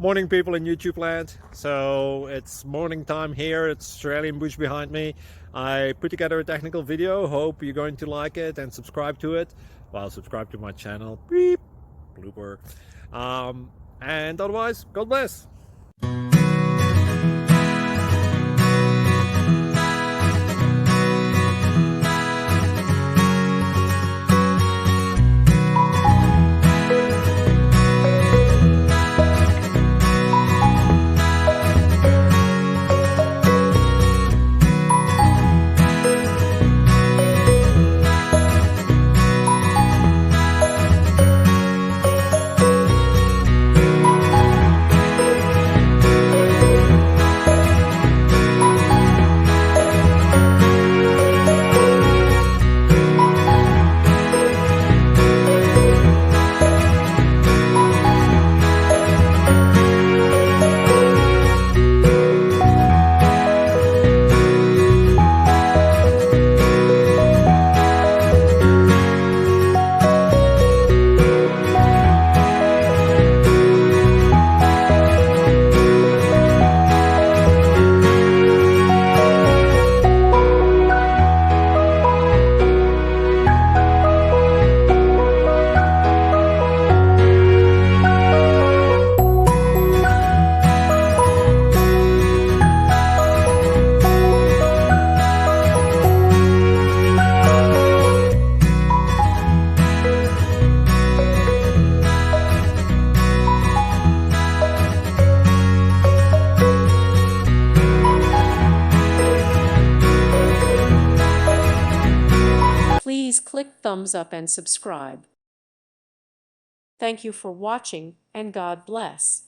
Morning, people in YouTube land. So it's morning time here. It's Australian bush behind me. I put together a technical video. Hope you're going to like it and subscribe to it. Well, subscribe to my channel. Beep, blooper. And otherwise, God bless. Please click thumbs up and subscribe. Thank you for watching, and God bless.